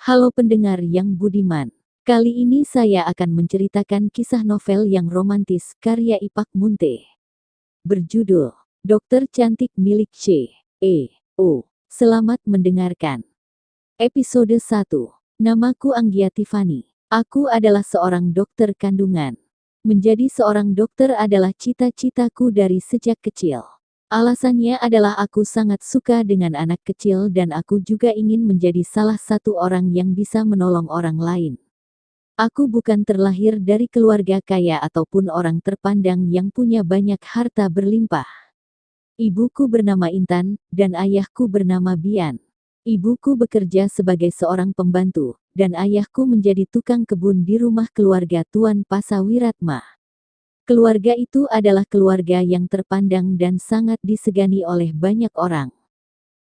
Halo pendengar yang budiman. Kali ini saya akan menceritakan kisah novel yang romantis karya Ipak Munte. Berjudul Dokter Cantik Milik C.E.O. Selamat mendengarkan. Episode 1. Namaku Anggia Tiffany. Aku adalah seorang dokter kandungan. Menjadi seorang dokter adalah cita-citaku dari sejak kecil. Alasannya adalah aku sangat suka dengan anak kecil dan aku juga ingin menjadi salah satu orang yang bisa menolong orang lain. Aku bukan terlahir dari keluarga kaya ataupun orang terpandang yang punya banyak harta berlimpah. Ibuku bernama Intan, dan ayahku bernama Bian. Ibuku bekerja sebagai seorang pembantu, dan ayahku menjadi tukang kebun di rumah keluarga Tuan Pasawiratma. Keluarga itu adalah keluarga yang terpandang dan sangat disegani oleh banyak orang.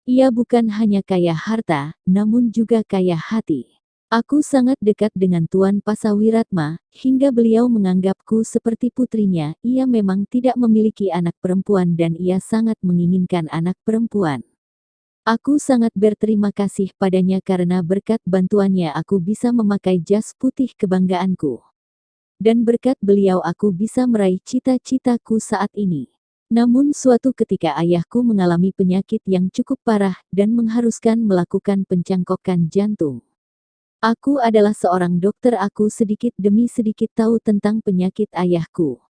Ia bukan hanya kaya harta, namun juga kaya hati. Aku sangat dekat dengan Tuan Pasawiratma, hingga beliau menganggapku seperti putrinya. Ia memang tidak memiliki anak perempuan dan ia sangat menginginkan anak perempuan. Aku sangat berterima kasih padanya karena berkat bantuannya aku bisa memakai jas putih kebanggaanku. Dan berkat beliau aku bisa meraih cita-citaku saat ini. Namun suatu ketika ayahku mengalami penyakit yang cukup parah dan mengharuskan melakukan pencangkokan jantung. Aku adalah seorang dokter, aku sedikit demi sedikit tahu tentang penyakit ayahku.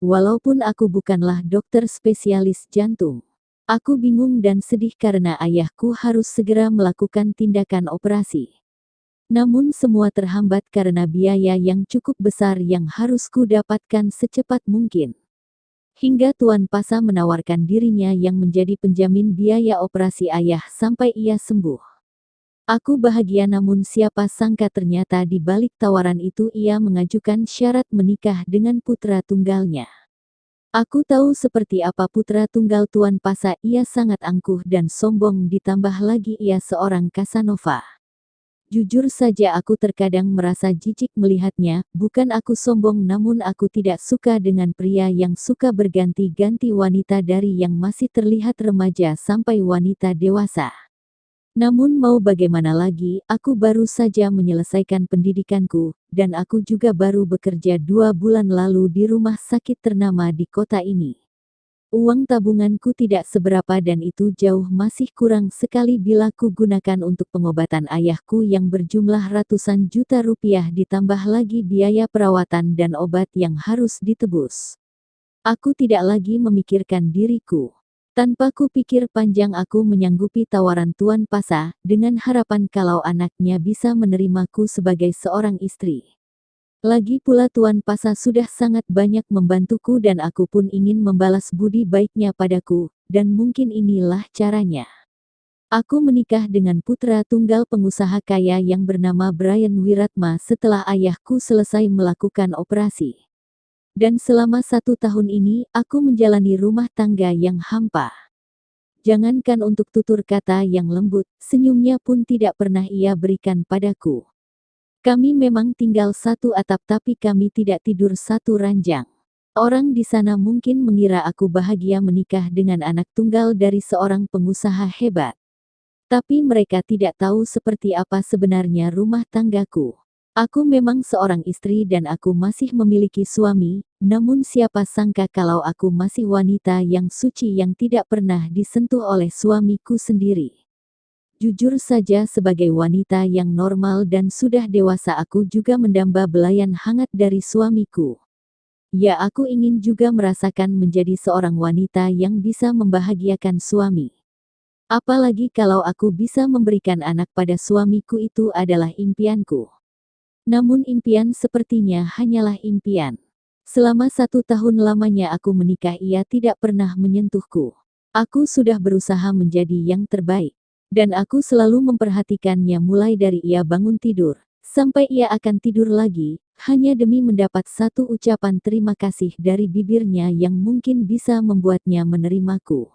Walaupun aku bukanlah dokter spesialis jantung. Aku bingung dan sedih karena ayahku harus segera melakukan tindakan operasi. Namun semua terhambat karena biaya yang cukup besar yang harus ku dapatkan secepat mungkin. Hingga Tuan Pasa menawarkan dirinya yang menjadi penjamin biaya operasi ayah sampai ia sembuh. Aku bahagia, namun siapa sangka ternyata di balik tawaran itu ia mengajukan syarat menikah dengan putra tunggalnya. Aku tahu seperti apa putra tunggal Tuan Pasa, ia sangat angkuh dan sombong, ditambah lagi ia seorang Casanova. Jujur saja aku terkadang merasa jijik melihatnya. Bukan aku sombong, namun aku tidak suka dengan pria yang suka berganti-ganti wanita dari yang masih terlihat remaja sampai wanita dewasa. Namun mau bagaimana lagi, aku baru saja menyelesaikan pendidikanku, dan aku juga baru bekerja 2 bulan lalu di rumah sakit ternama di kota ini. Uang tabunganku tidak seberapa dan itu jauh masih kurang sekali bila ku gunakan untuk pengobatan ayahku yang berjumlah ratusan juta rupiah, ditambah lagi biaya perawatan dan obat yang harus ditebus. Aku tidak lagi memikirkan diriku. Tanpa ku pikir panjang aku menyanggupi tawaran Tuan Pasa, dengan harapan kalau anaknya bisa menerimaku sebagai seorang istri. Lagi pula Tuan Pasa sudah sangat banyak membantuku dan aku pun ingin membalas budi baiknya padaku, dan mungkin inilah caranya. Aku menikah dengan putra tunggal pengusaha kaya yang bernama Brian Wiratma setelah ayahku selesai melakukan operasi. Dan selama 1 tahun ini, aku menjalani rumah tangga yang hampa. Jangankan untuk tutur kata yang lembut, senyumnya pun tidak pernah ia berikan padaku. Kami memang tinggal satu atap tapi kami tidak tidur satu ranjang. Orang di sana mungkin mengira aku bahagia menikah dengan anak tunggal dari seorang pengusaha hebat. Tapi mereka tidak tahu seperti apa sebenarnya rumah tanggaku. Aku memang seorang istri dan aku masih memiliki suami, namun siapa sangka kalau aku masih wanita yang suci yang tidak pernah disentuh oleh suamiku sendiri. Jujur saja sebagai wanita yang normal dan sudah dewasa aku juga mendamba belayan hangat dari suamiku. Ya, aku ingin juga merasakan menjadi seorang wanita yang bisa membahagiakan suami. Apalagi kalau aku bisa memberikan anak pada suamiku, itu adalah impianku. Namun impian sepertinya hanyalah impian. Selama 1 tahun lamanya aku menikah ia tidak pernah menyentuhku. Aku sudah berusaha menjadi yang terbaik. Dan aku selalu memperhatikannya mulai dari ia bangun tidur, sampai ia akan tidur lagi, hanya demi mendapat satu ucapan terima kasih dari bibirnya yang mungkin bisa membuatnya menerimaku.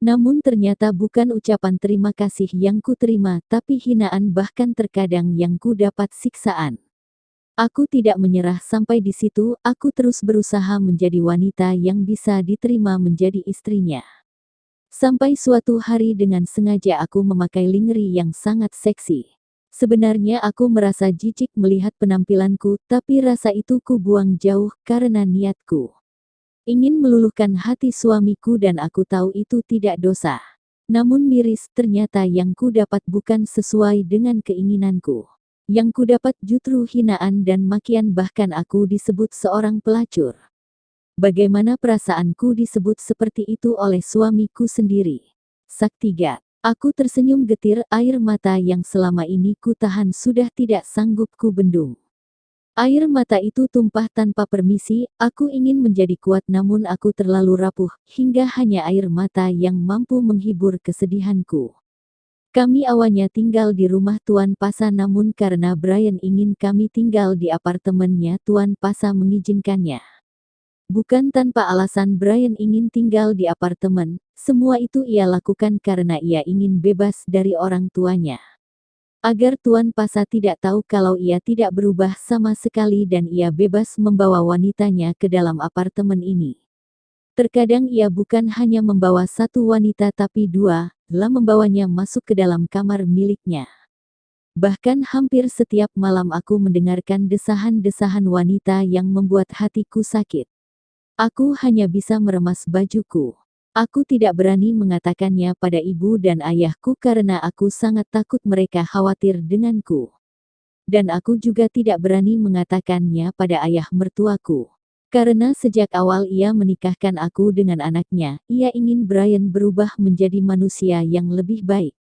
Namun ternyata bukan ucapan terima kasih yang ku terima, tapi hinaan, bahkan terkadang yang ku dapat siksaan. Aku tidak menyerah sampai di situ, aku terus berusaha menjadi wanita yang bisa diterima menjadi istrinya. Sampai suatu hari dengan sengaja aku memakai lingerie yang sangat seksi. Sebenarnya aku merasa jijik melihat penampilanku, tapi rasa itu ku buang jauh karena niatku ingin meluluhkan hati suamiku dan aku tahu itu tidak dosa. Namun miris, ternyata yang ku dapat bukan sesuai dengan keinginanku. Yang ku dapat justru hinaan dan makian, bahkan aku disebut seorang pelacur. Bagaimana perasaanku disebut seperti itu oleh suamiku sendiri? Saktigat. Aku tersenyum getir, air mata yang selama ini ku tahan sudah tidak sanggup ku bendung. Air mata itu tumpah tanpa permisi, aku ingin menjadi kuat namun aku terlalu rapuh, hingga hanya air mata yang mampu menghibur kesedihanku. Kami awalnya tinggal di rumah Tuan Pasa namun karena Brian ingin kami tinggal di apartemennya, Tuan Pasa mengizinkannya. Bukan tanpa alasan Brian ingin tinggal di apartemen, semua itu ia lakukan karena ia ingin bebas dari orang tuanya. Agar Tuan Pasa tidak tahu kalau ia tidak berubah sama sekali dan ia bebas membawa wanitanya ke dalam apartemen ini. Terkadang ia bukan hanya membawa satu wanita tapi dua, lah membawanya masuk ke dalam kamar miliknya. Bahkan hampir setiap malam aku mendengarkan desahan-desahan wanita yang membuat hatiku sakit. Aku hanya bisa meremas bajuku. Aku tidak berani mengatakannya pada ibu dan ayahku karena aku sangat takut mereka khawatir denganku. Dan aku juga tidak berani mengatakannya pada ayah mertuaku. Karena sejak awal ia menikahkan aku dengan anaknya, ia ingin Brian berubah menjadi manusia yang lebih baik.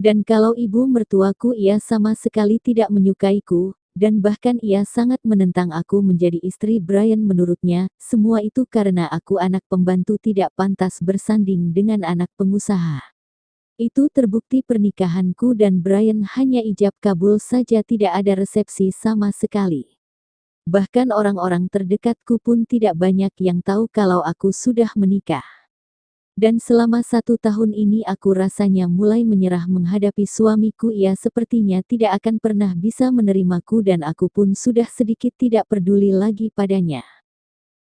Dan kalau ibu mertuaku, ia sama sekali tidak menyukaiku, dan bahkan ia sangat menentang aku menjadi istri Brian. Menurutnya, semua itu karena aku anak pembantu tidak pantas bersanding dengan anak pengusaha. Itu terbukti pernikahanku dan Brian hanya ijab kabul saja, tidak ada resepsi sama sekali. Bahkan orang-orang terdekatku pun tidak banyak yang tahu kalau aku sudah menikah. Dan selama 1 tahun ini aku rasanya mulai menyerah menghadapi suamiku. Ia sepertinya tidak akan pernah bisa menerimaku dan aku pun sudah sedikit tidak peduli lagi padanya.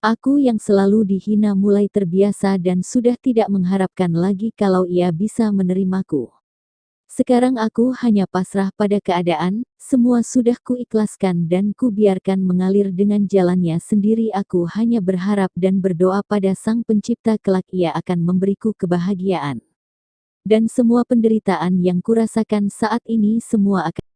Aku yang selalu dihina mulai terbiasa dan sudah tidak mengharapkan lagi kalau ia bisa menerimaku. Sekarang aku hanya pasrah pada keadaan, semua sudah kuikhlaskan dan kubiarkan mengalir dengan jalannya sendiri. Aku hanya berharap dan berdoa pada Sang Pencipta kelak ia akan memberiku kebahagiaan. Dan semua penderitaan yang kurasakan saat ini semua akan